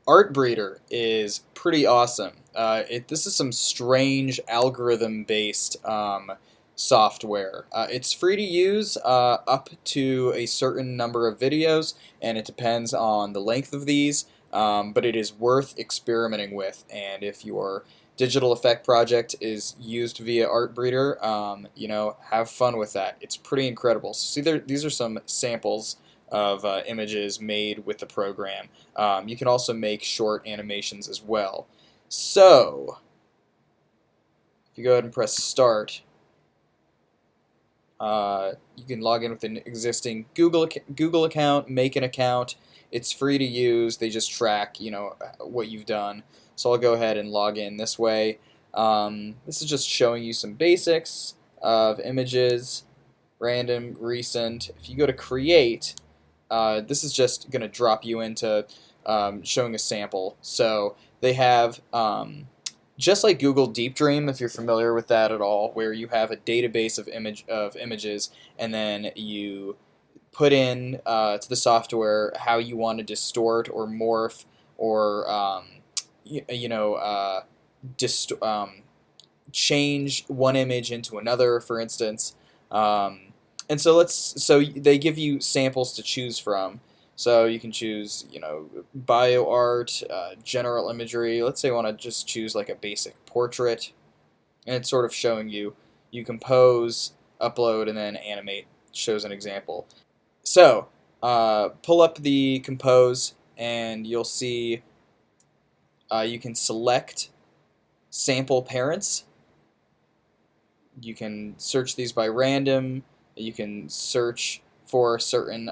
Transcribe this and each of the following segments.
Artbreeder is pretty awesome. This is some strange algorithm-based software. It's free to use up to a certain number of videos, and it depends on the length of these, but it is worth experimenting with. And if your digital effect project is used via Artbreeder, have fun with that. It's pretty incredible. So see, these are some samples of images made with the program. You can also make short animations as well. So, if you go ahead and press start, you can log in with an existing Google account, make an account. It's free to use. They just track, what you've done. So I'll go ahead and log in this way. This is just showing you some basics of images, random, recent. If you go to create, this is just going to drop you into showing a sample. So they have, just like Google Deep Dream, if you're familiar with that at all, where you have a database of images, and then you put in to the software how you want to distort or morph or change one image into another, for instance. And so they give you samples to choose from. So you can choose, bio art, general imagery. Let's say I want to just choose like a basic portrait, and it's sort of showing you compose, upload, and then animate. Shows an example. So pull up the compose, and you'll see you can select sample parents. You can search these by random. You can search for a certain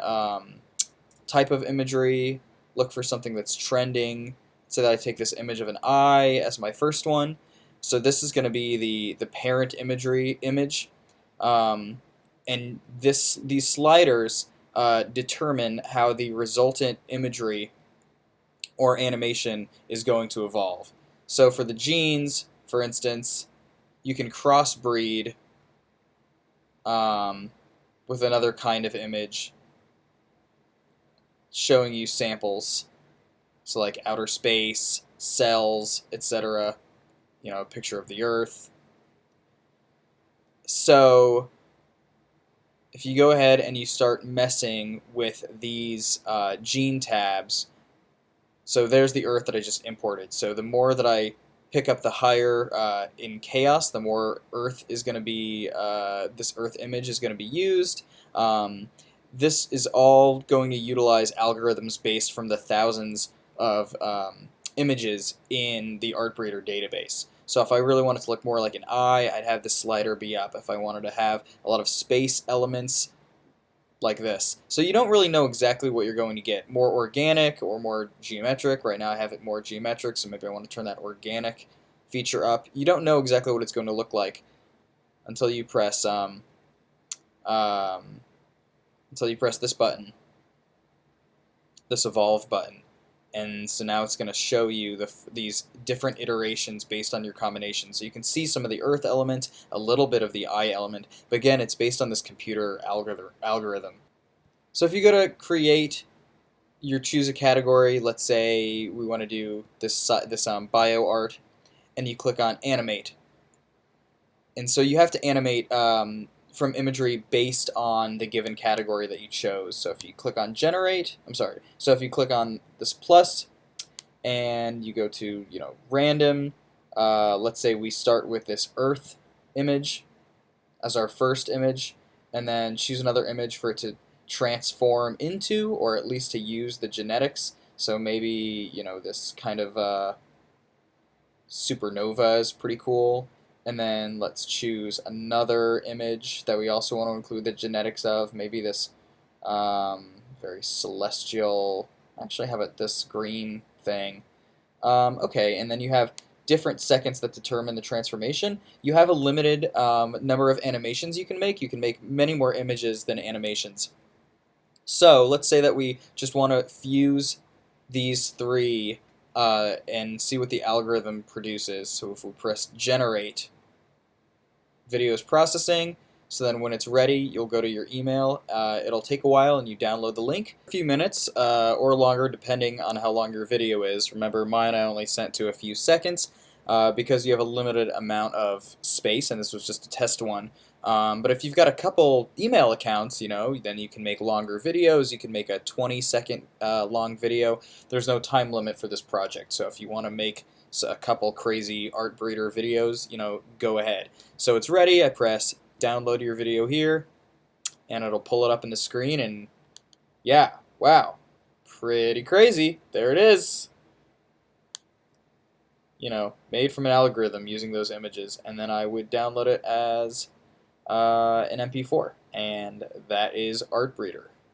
type of imagery, look for something that's trending. So that I take this image of an eye as my first one. So this is going to be the parent image, and these sliders determine how the resultant imagery or animation is going to evolve. So for the genes, for instance, you can crossbreed with another kind of image, showing you samples, so like outer space, cells, etc. A picture of the Earth. So if you go ahead and you start messing with these gene tabs, so there's the Earth that I just imported. So the more that I pick up the higher in chaos, the more Earth is going to be, this Earth image is going to be used. This is all going to utilize algorithms based from the thousands of images in the Artbreeder database. So if I really wanted to look more like an eye, I'd have this slider be up. If I wanted to have a lot of space elements, like this. So you don't really know exactly what you're going to get. More organic or more geometric. Right now I have it more geometric, so maybe I want to turn that organic feature up. You don't know exactly what it's going to look like until you press this button, this evolve button. And so now it's going to show you these different iterations based on your combination. So you can see some of the Earth element, a little bit of the eye element, but again, it's based on this computer algorithm. So if you go to create, you choose a category. Let's say we want to do this bio art, and you click on animate. And so you have to animate from imagery based on the given category that you chose. So if you click on generate, so if you click on this plus and you go to, random, let's say we start with this Earth image as our first image, and then choose another image for it to transform into, or at least to use the genetics. So maybe, this kind of supernova is pretty cool. And then let's choose another image that we also want to include the genetics of. Maybe this very celestial, actually have it this green thing. Okay, and then you have different seconds that determine the transformation. You have a limited number of animations you can make. You can make many more images than animations. So let's say that we just want to fuse these three and see what the algorithm produces. So if we press generate, video is processing. So then when it's ready, you'll go to your email. It'll take a while, and you download the link. A few minutes or longer, depending on how long your video is. Remember, mine I only sent to a few seconds because you have a limited amount of space, and this was just a test one. But if you've got a couple email accounts, then you can make longer videos. You can make a 20-second long video. There's no time limit for this project, so if you want to make a couple crazy Artbreeder videos, go ahead. So it's ready. I press download your video here, and it'll pull it up in the screen, and yeah, wow, pretty crazy. There it is. Made from an algorithm using those images, and then I would download it as an MP4, and that is Artbreeder.